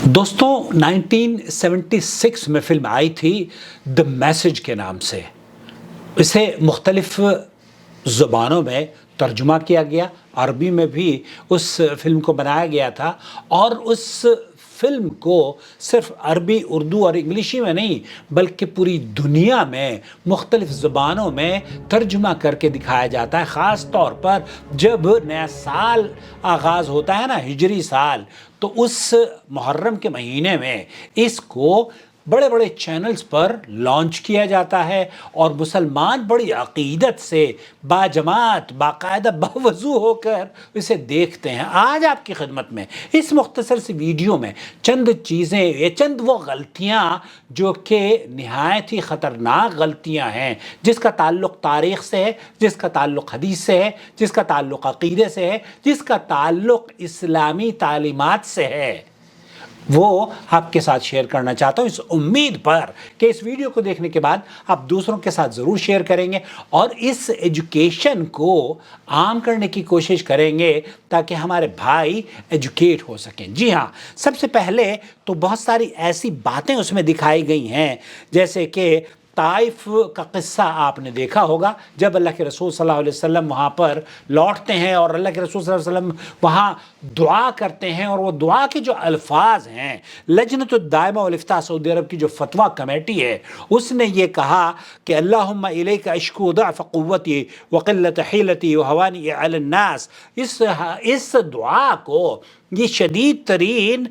दोस्तों 1976 में फ़िल्म आई थी द मैसेज के नाम से। इसे मुख्तलिफ़ ज़ुबानों में तर्जुमा किया गया, अरबी में भी उस फ़िल्म को बनाया गया था और उस फ़िल्म को सिर्फ़ अरबी, उर्दू और इंग्लिशी में नहीं बल्कि पूरी दुनिया में मुख्तलिफ़ ज़ुबानों में तर्जुमा करके दिखाया जाता है। ख़ास तौर पर जब नया साल आगाज़ होता है ना, हिजरी साल, तो उस मुहर्रम के महीने में इसको बड़े बड़े चैनल्स पर लॉन्च किया जाता है और मुसलमान बड़ी अक़ीदत से बाजमात बाकायदा बावज़ू होकर इसे देखते हैं। आज आपकी खिदमत में इस मुख्तसर सी वीडियो में चंद चीज़ें, ये चंद वो गलतियाँ जो कि निहायत ही ख़तरनाक गलतियाँ हैं, जिसका ताल्लुक़ तारीख़ से है, जिसका ताल्लुक़ हदीस से है, जिसका ताल्लुक़ अक़ीदे से है, जिसका ताल्लुक़ इस्लामी तालीमात से है, वो आपके साथ शेयर करना चाहता हूँ इस उम्मीद पर कि इस वीडियो को देखने के बाद आप दूसरों के साथ ज़रूर शेयर करेंगे और इस एजुकेशन को आम करने की कोशिश करेंगे ताकि हमारे भाई एजुकेट हो सकें। जी हाँ, सबसे पहले तो बहुत सारी ऐसी बातें उसमें दिखाई गई हैं, जैसे कि ताइफ का किस्सा आपने देखा होगा। जब अल्लाह के रसूल सल्लल्लाहु अलैहि वसल्लम वहाँ पर लौटते हैं और अल्लाह के रसूल सल्लल्लाहु अलैहि वसल्लम वहाँ दुआ करते हैं और वो दुआ के जो अल्फाज हैं, लजनतुद्दाइमा वल इफ्ताह सऊदी अरब की जो फतवा कमेटी है उसने ये कहा कि अल्लाहुम्मा इलैका अश्कू ज़अफ़ क़ुव्वती व क़िल्लत हिलती व हवानी अलन नास। इस दुआ को ये शदीद तरीन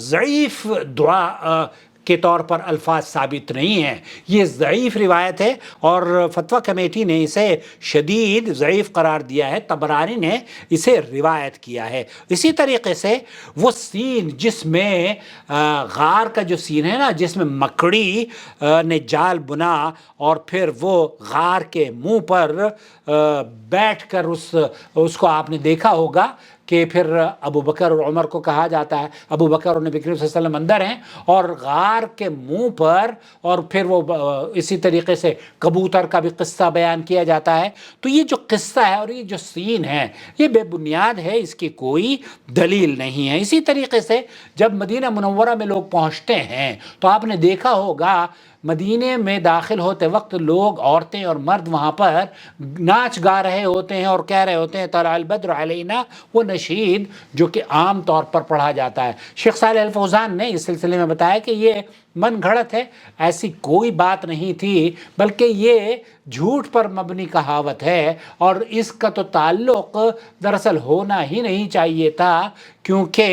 ज़ईफ़ दुआ के तौर पर अल्फाज साबित नहीं हैं। ये ज़ईफ़ रिवायत है और फतवा कमेटी ने इसे शदीद ज़ईफ़ करार दिया है। तबरानी ने इसे रिवायत किया है। इसी तरीके से वो सीन जिसमें गार का जो सीन है ना, जिसमें मकड़ी ने जाल बुना और फिर वो गार के मुंह पर बैठकर उसको आपने देखा होगा कि फिर अबू बकर और उमर को कहा जाता है, अबू बकर और नबी करीम सल्लल्लाहु अलैहि वसल्लम अंदर हैं और गार के मुंह पर, और फिर वो इसी तरीके से कबूतर का भी किस्सा बयान किया जाता है। तो ये जो किस्सा है और ये जो सीन है ये बेबुनियाद है, इसकी कोई दलील नहीं है। इसी तरीके से जब मदीना मुनव्वरा में लोग पहुँचते हैं तो आपने देखा होगा मदीने में दाखिल होते वक्त लोग, औरतें और मर्द वहाँ पर नाच गा रहे होते हैं और कह रहे होते हैं तलाअल बद्र अलैना, वो नशीद जो कि आम तौर पर पढ़ा जाता है। शेख सालेह अल फौज़ान ने इस सिलसिले में बताया कि ये मन घड़त है, ऐसी कोई बात नहीं थी, बल्कि ये झूठ पर मबनी कहावत है और इसका तो ताल्लुक़ दरअसल होना ही नहीं चाहिए था। क्योंकि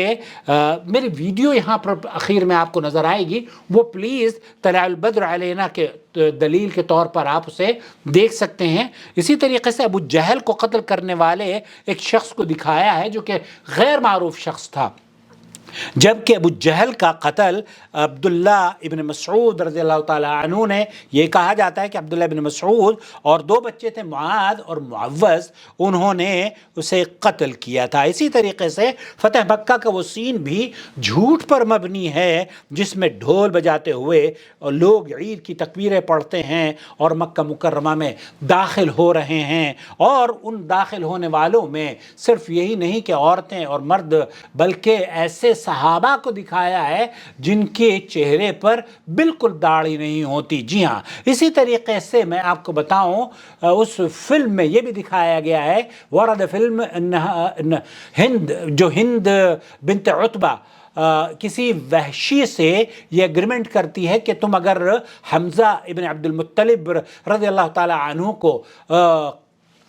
मेरी वीडियो यहाँ पर आखिर में आपको नज़र आएगी, वो प्लीज़ तलाअल बद्र अलैना के दलील के तौर पर आप उसे देख सकते हैं। इसी तरीके से अबू जहल को कत्ल करने वाले एक शख्स को दिखाया है जो कि गैर मारूफ शख्स था, जबकि अबू जहल का कत्ल अब्दुल्ला इब्न मसऊद रज़ियल्लाहु ताला अन्हु ने, ये कहा जाता है कि अब्दुल्ला इब्न मसऊद और दो बच्चे थे मुआद और मुअव्वज़, उन्होंने उसे कत्ल किया था। इसी तरीके से फ़तह मक्का का वो सीन भी झूठ पर मबनी है, जिसमें ढोल बजाते हुए लोग ईद की तकबीरें पढ़ते हैं और मक्का मुकर्रमा में दाखिल हो रहे हैं, और उन दाखिल होने वालों में सिर्फ यही नहीं कि औरतें और मर्द, बल्कि ऐसे सहाबा को दिखाया है जिनके चेहरे पर बिल्कुल दाढ़ी नहीं होती। जी हाँ, इसी तरीके से मैं आपको बताऊं उस फिल्म में ये भी दिखाया गया है, वरद फिल्म हिंद बिन्त उतबा किसी वहशी से ये एग्रीमेंट करती है कि तुम अगर हमज़ा इब्न अब्दुल मुत्तलिब रज़ियल्लाहु ताला अन्हु को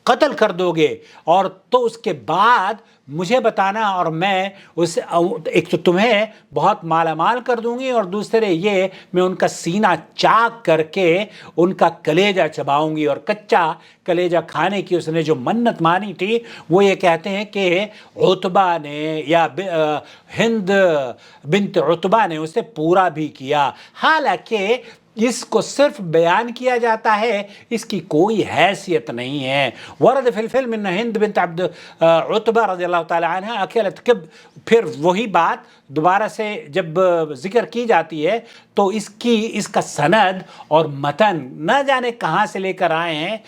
कत्ल कर दोगे और तो उसके बाद मुझे बताना और मैं उस एक तो तुम्हें बहुत मालामाल कर दूंगी और दूसरे ये मैं उनका सीना चाक करके उनका कलेजा चबाऊंगी। और कच्चा कलेजा खाने की उसने जो मन्नत मानी थी, वो ये कहते हैं कि उतबा ने या हिंद बिन्त उतबा ने उसे पूरा भी किया। हालांकि इसको सिर्फ बयान किया जाता है, इसकी कोई हैसियत नहीं है। वरद फिल फिल्म इन हिंद बिन्त अब्द उतबा रज़ियल्लाहु ताला अन्हा अकेलत कब, फिर वही बात दोबारा से जब जिक्र की जाती है तो इसका सनद और मतन न जाने कहाँ से लेकर आए हैं।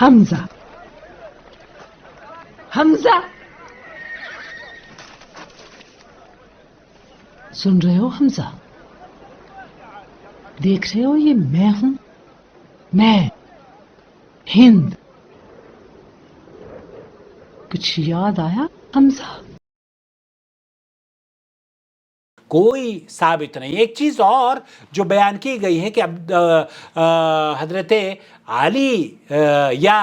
حمزہ حمزہ سن رہے ہو حمزہ؟ دیکھ رہے ہو یہ میں ہوں، میں ہند. کچھ یاد آیا حمزہ؟ کوئی ثابت نہیں. ایک چیز اور جو بیان کی گئی ہے کہ حضرت علی یا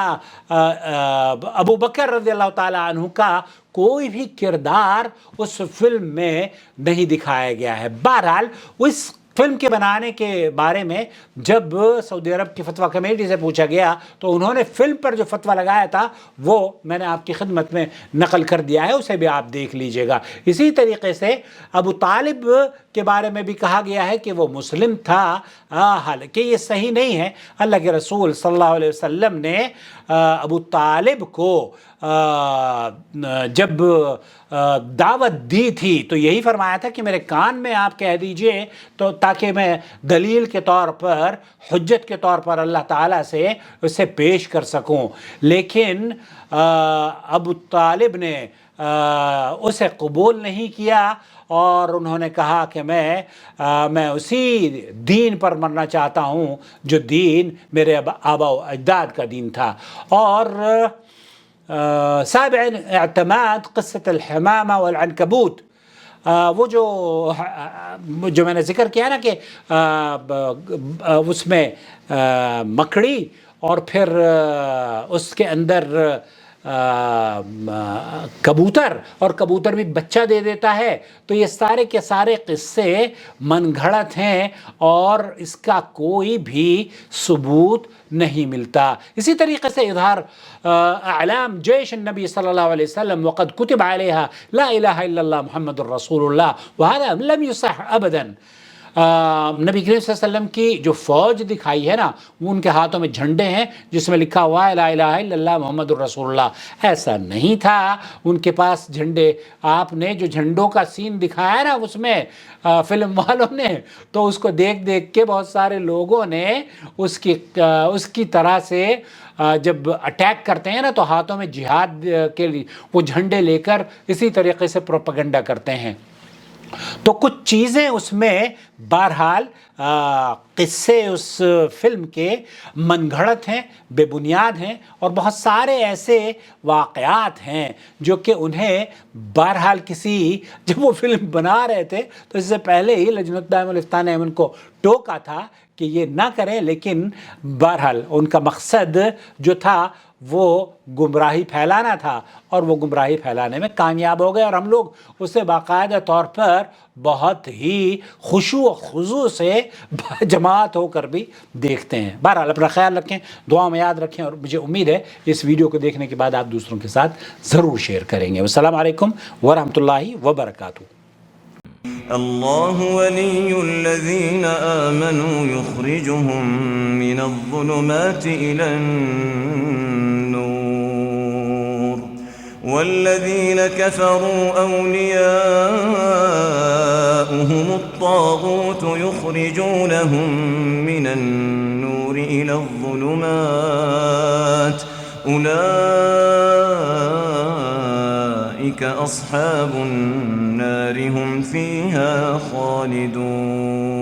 ابو بکر رضی اللہ تعالیٰ عنہ کا کوئی بھی کردار اس فلم میں نہیں دکھایا گیا ہے. بہرحال اس فلم کے بنانے کے بارے میں جب سعودی عرب کی فتویٰ کمیٹی سے پوچھا گیا تو انہوں نے فلم پر جو فتویٰ لگایا تھا وہ میں نے آپ کی خدمت میں نقل کر دیا ہے، اسے بھی آپ دیکھ لیجئے گا. اسی طریقے سے ابو طالب کے بارے میں بھی کہا گیا ہے کہ وہ مسلم تھا، حالانکہ یہ صحیح نہیں ہے. اللہ کے رسول صلی اللہ علیہ وسلم نے ابو طالب کو جب دعوت دی تھی تو یہی فرمایا تھا کہ میرے کان میں آپ کہہ دیجئے تو تاکہ میں دلیل کے طور پر، حجت کے طور پر اللہ تعالیٰ سے اسے پیش کر سکوں. لیکن ابو طالب نے اسے قبول نہیں کیا اور انہوں نے کہا کہ میں اسی دین پر مرنا چاہتا ہوں جو دین میرے آبا و اجداد کا دین تھا. اور سابع اعتماد قصة الحمامہ والعنکبوت، وہ جو میں نے ذکر کیا نا کہ اس میں مکڑی اور پھر اس کے اندر کبوتر، اور کبوتر بھی بچہ دے دیتا ہے، تو یہ سارے کے سارے قصے من گھڑت ہیں اور اس کا کوئی بھی ثبوت نہیں ملتا. اسی طریقے سے اظہار اعلام جیش النبی صلی اللہ علیہ وسلم وقد کتب علیہا لا الہ الا اللہ محمد الرسول اللہ وہذا لم یصح ابدا. نبی کریم صلی اللہ علیہ وسلم کی جو فوج دکھائی ہے نا، وہ ان کے ہاتھوں میں جھنڈے ہیں جس میں لکھا ہوا ہے لا الہ الا اللہ محمد الرسول اللہ. ایسا نہیں تھا ان کے پاس جھنڈے. آپ نے جو جھنڈوں کا سین دکھایا نا اس میں فلم والوں نے، تو اس کو دیکھ دیکھ کے بہت سارے لوگوں نے اس کی طرح سے جب اٹیک کرتے ہیں نا تو ہاتھوں میں جہاد کے لیے وہ جھنڈے لے کر اسی طریقے سے پروپیگنڈا کرتے ہیں. تو کچھ چیزیں اس میں بہرحال قصے اس فلم کے من گھڑت ہیں، بے بنیاد ہیں، اور بہت سارے ایسے واقعات ہیں جو کہ انہیں بہرحال جب وہ فلم بنا رہے تھے تو اس سے پہلے ہی لجنہ دائمہ الافتاء نے ان کو ٹوکا تھا کہ یہ نہ کریں، لیکن بہرحال ان کا مقصد جو تھا وہ گمراہی پھیلانا تھا اور وہ گمراہی پھیلانے میں کامیاب ہو گئے. اور ہم لوگ اسے باقاعدہ طور پر بہت ہی خشوع و خضوع سے جماعت ہو کر بھی دیکھتے ہیں. بہرحال اپنا خیال رکھیں، دعا میں یاد رکھیں، اور مجھے امید ہے اس ویڈیو کو دیکھنے کے بعد آپ دوسروں کے ساتھ ضرور شیئر کریں گے. السلام علیکم ورحمۃ اللہ وبرکاتہ. اللہ ولی الذین آمنوا یخرجهم من الظلمات إلى النور والذین كفروا أولیاؤهم الطاغوت یخرجونهم من النور إلى الظلمات أولئك أصحاب النار هم فيها خالدون.